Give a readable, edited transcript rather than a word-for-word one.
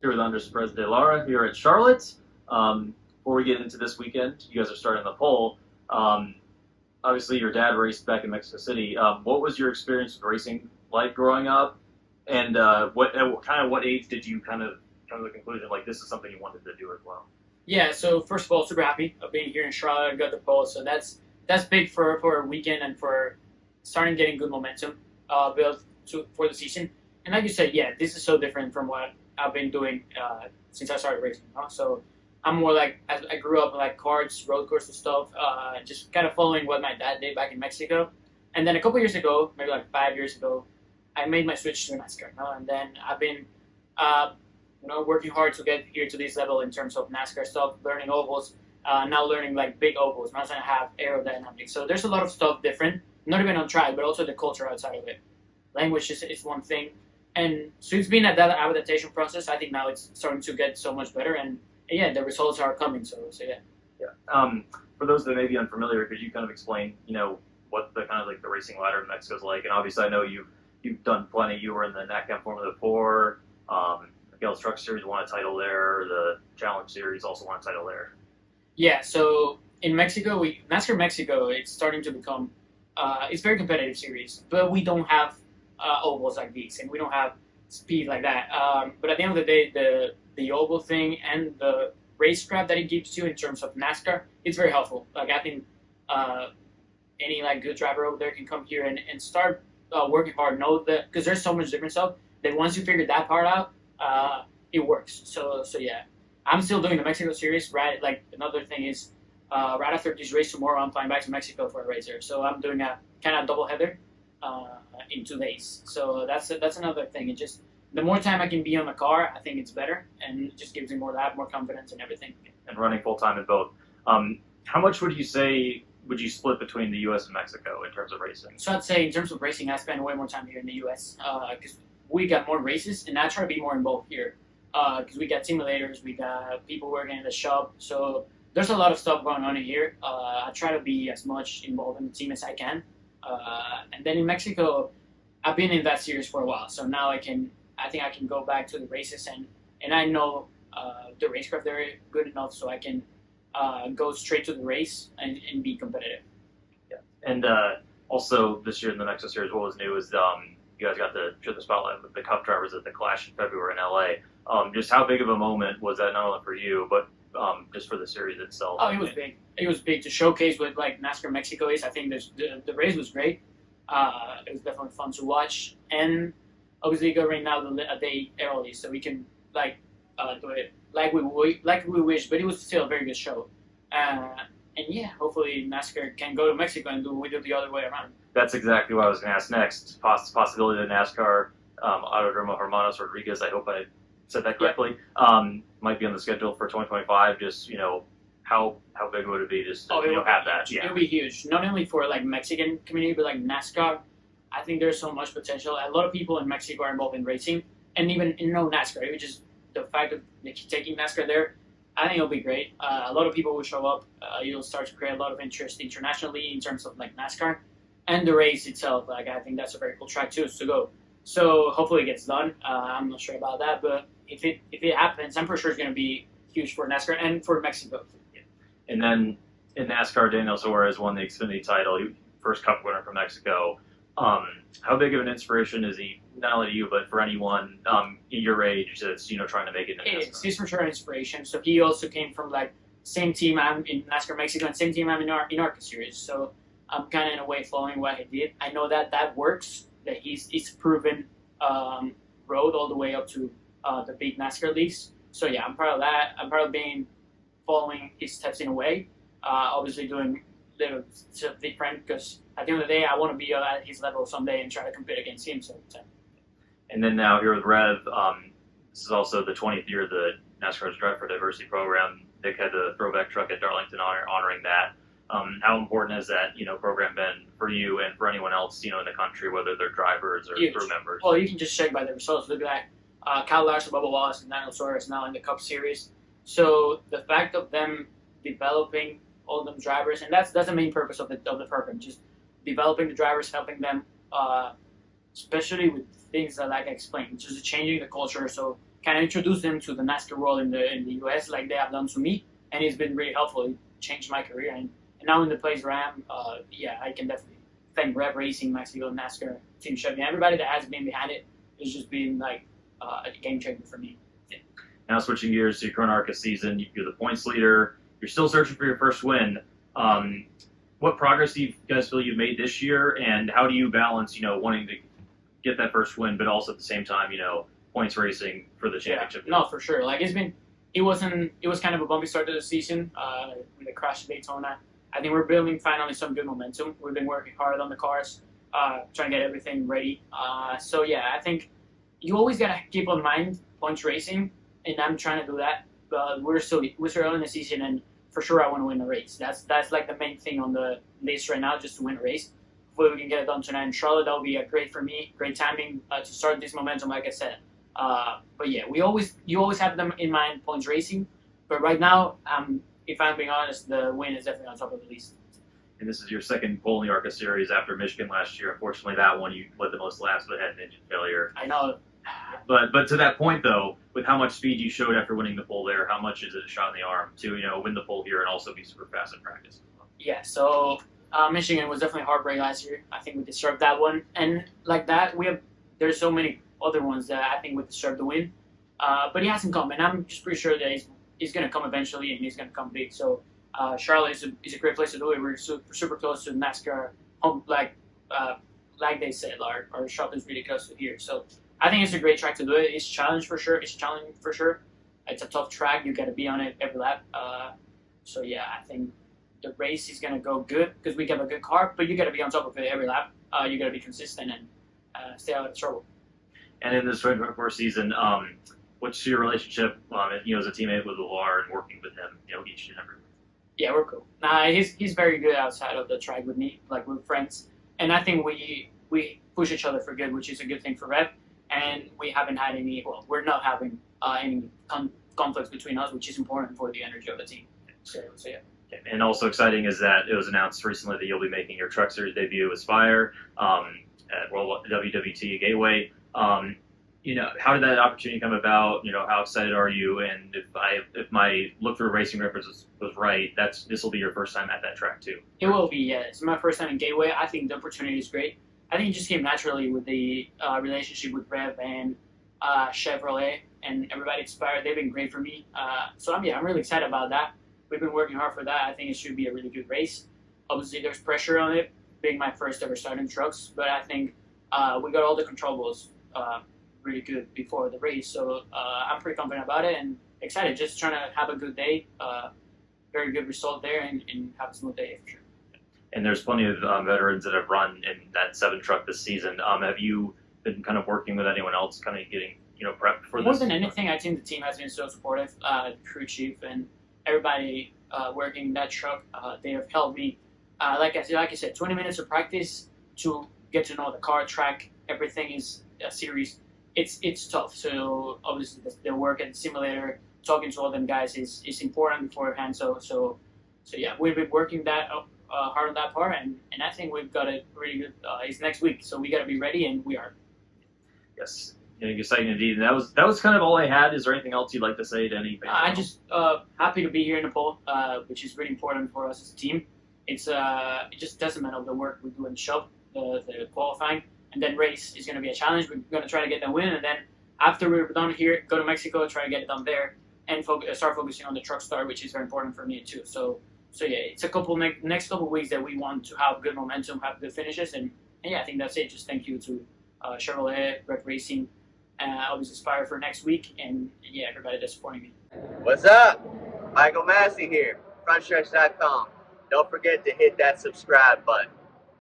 Here with Andres Perez de Lara here at Charlotte. Before we get into this weekend, you guys are starting the pole. Um, Obviously, your dad raced back in Mexico City. What was your experience with racing like growing up? And what age did you kind of come to the conclusion like this is something you wanted to do as well? Yeah, so first of all, super happy of being here in Charlotte. Got the pole, so that's big for a weekend and for starting getting good momentum built for the season. And like you said, yeah, this is so different from what I've been doing since I started racing. So I'm more like I grew up like karts, road course stuff, just kind of following what my dad did back in Mexico. And then a couple years ago, maybe like 5 years ago, I made my switch to NASCAR. And then I've been uh, working hard to get here to this level in terms of NASCAR stuff, learning ovals, now learning like big ovals, now trying to have aerodynamics. So there's a lot of stuff different, not even on track, but also the culture outside of it. Language is one thing. And so it's been that adaptation process. I think now it's starting to get so much better. And yeah, the results are coming. So yeah. Yeah. For those that may be unfamiliar, could you kind of explain, what the kind of like the racing ladder in Mexico is like? And obviously, I know you've done plenty. You were in the NACAM Formula 4. Gales Truck Series won a title there. The Challenge Series also won a title there. Yeah, so in Mexico, NASCAR Mexico, it's starting to become it's a very competitive series, but we don't have ovals like these, and we don't have speed like that. But at the end of the day, the oval thing and the racecraft that it gives you in terms of NASCAR, it's very helpful. Like I think uh, any like good driver over there can come here and start working hard. Know that because there's so much different stuff that once you figure that part out, it works. So yeah, I'm still doing the Mexico series. Right, like another thing is right after this race tomorrow, I'm flying back to Mexico for a race there. So I'm doing a kind of double header in 2 days. So that's another thing. It just the more time I can be on the car, I think it's better, and it just gives me more confidence and everything. And running full time in both. How much would you say would you split between the U.S. and Mexico in terms of racing? So I'd say in terms of racing, I spend way more time here in the U.S. Because we got more races, and I try to be more involved here. Because we got simulators, we got people working in the shop, so there's a lot of stuff going on in here. I try to be as much involved in the team as I can. And then in Mexico, I've been in that series for a while, so now I think I can go back to the races and I know the racecraft there good enough so I can go straight to the race and be competitive. Yeah. And also this year in the Mexico Series, what was new is you guys got to show the spotlight with the Cup drivers at the Clash in February in LA. Just how big of a moment was that not only for you, but just for the series itself? Oh, it was big. It was big to showcase what like NASCAR Mexico is. I think the race was great. It was definitely fun to watch, and obviously going now a day early so we can like do it like we wish. But it was still a very good show. And yeah, hopefully NASCAR can go to Mexico and do we do the other way around. That's exactly what I was going to ask next. Possibility that NASCAR Autodromo Hermanos Rodriguez, I hope I said that correctly, might be on the schedule for 2025. Just how big would it be just to have that? Yeah, it'll be huge. Not only for like Mexican community, but like NASCAR. I think there's so much potential. A lot of people in Mexico are involved in racing, and even NASCAR. Which is the fact of taking NASCAR there. I think it'll be great. A lot of people will show up. You'll start to create a lot of interest internationally in terms of like NASCAR and the race itself. Like I think that's a very cool track too to go. So hopefully it gets done. I'm not sure about that, but if it happens, I'm pretty sure it's going to be huge for NASCAR and for Mexico. Yeah. And then in NASCAR, Daniel Suarez won the Xfinity title, first Cup winner from Mexico. How big of an inspiration is he, not only to you, but for anyone in your age that's trying to make it in NASCAR? He's for sure an inspiration. So he also came from like same team I'm in NASCAR Mexico and same team I'm in ARCA Series. So I'm kind of in a way following what he did. I know that works. That he's proven road all the way up to the big NASCAR leagues. So yeah, I'm proud of that. I'm proud of being following his steps in a way. Obviously doing little different because at the end of the day, I want to be at his level someday and try to compete against him. So. And then now here with Rev, this is also the 20th year of the NASCAR's Drive for Diversity program. Nick had the throwback truck at Darlington honoring that. How important has that program been for you and for anyone else in the country, whether they're drivers or Huge. crew members? Well, you can just check by the results. Look at that. Kyle Larson, Bubba Wallace, and Daniel Suarez now in the Cup Series. So the fact of them developing all them drivers, and that's the main purpose of the program, just developing the drivers, helping them, especially with things that like I explained, just changing the culture. So kind of introduce them to the NASCAR world in the US like they have done to me, and it's been really helpful. It changed my career, and now in the place where I am, I can definitely thank Rev Racing, Mexico, NASCAR, Team Chevy, everybody that has been behind it. It's just been like a game changer for me. Now switching gears to your current ARCA season, you're the points leader. You're still searching for your first win. What progress do you guys feel you've made this year, and how do you balance, wanting to get that first win, but also at the same time, points racing for the championship? Yeah, no, for sure. Like it was kind of a bumpy start to the season with the crash at Daytona. I think we're building finally some good momentum. We've been working hard on the cars, trying to get everything ready. I think you always gotta keep in mind points racing, and I'm trying to do that. But we're still early in the season, and for sure I want to win the race. That's like the main thing on the list right now, just to win a race. Hopefully we can get it done tonight in Charlotte. That would be great for me. Great timing to start this momentum, like I said. You always have them in mind, points racing. But right now, if I'm being honest, the win is definitely on top of the list. And this is your second pole in the ARCA series after Michigan last year. Unfortunately, that one you led the most laps, but had an engine failure. I know. But to that point, though, with how much speed you showed after winning the pole there, how much is it a shot in the arm to win the pole here and also be super fast in practice? Yeah. So Michigan was definitely a heartbreak last year. I think we deserved that one, and like that, there's so many other ones that I think we deserve the win. But he hasn't come, and I'm just pretty sure that he's going to come eventually, and he's going to come big. So Charlotte is a great place to do it. We're super close to NASCAR home, like they said, our shop is really close to here. So I think it's a great track to do it. It's challenging for sure. It's a tough track. You got to be on it every lap. I think the race is going to go good because we have a good car, but you got to be on top of it every lap. You got to be consistent and stay out of trouble. And in this 2024 season, what's your relationship, as a teammate with Lar and working with him, each and every week? Yeah, we're cool. He's very good outside of the track with me, like we're friends, and I think we push each other for good, which is a good thing for Rev. And we haven't had we're not having any conflicts between us, which is important for the energy of the team. So yeah. And also exciting is that it was announced recently that you'll be making your Truck Series debut with Spire at World WWT Gateway. How did that opportunity come about? How excited are you? And if my look through racing reference was right, this will be your first time at that track too. It will be, yeah. It's my first time in Gateway. I think the opportunity is great. I think it just came naturally with the relationship with Rev and Chevrolet and everybody at Spire. They've been great for me. I'm really excited about that. We've been working hard for that. I think it should be a really good race. Obviously, there's pressure on it, being my first ever start in trucks, but I think we got all the controllables really good before the race. So I'm pretty confident about it and excited. Just trying to have a good day, very good result there, and have a smooth day for sure. And there's plenty of veterans that have run in that 7 truck this season. Have you been kind of working with anyone else, kind of getting prepped for this? More than anything, I think the team has been so supportive. The crew chief and everybody working in that truck, they have helped me. Like I said, 20 minutes of practice to get to know the car, track, everything is a series. It's tough. So obviously the work at the simulator, talking to all them guys is important beforehand. So yeah, we've been working that hard on that part, and I think we've got it really good. It's next week, so we got to be ready, and we are. Yes, exciting indeed. And that was kind of all I had. Is there anything else you'd like to say to any fans? I'm just happy to be here in the pole, which is really important for us as a team. It's just a testament of the work we do in the shop, the qualifying, and then race is going to be a challenge. We're going to try to get that win, and then after we're done here, go to Mexico, try to get it done there, and start focusing on the truck start, which is very important for me too. So yeah, it's a next couple of weeks that we want to have good momentum, have good finishes, and yeah, I think that's it. Just thank you to Chevrolet, Red Racing, obviously Spire for next week, and yeah, everybody that's supporting me. What's up? Michael Massey here, Frontstretch.com. Don't forget to hit that subscribe button.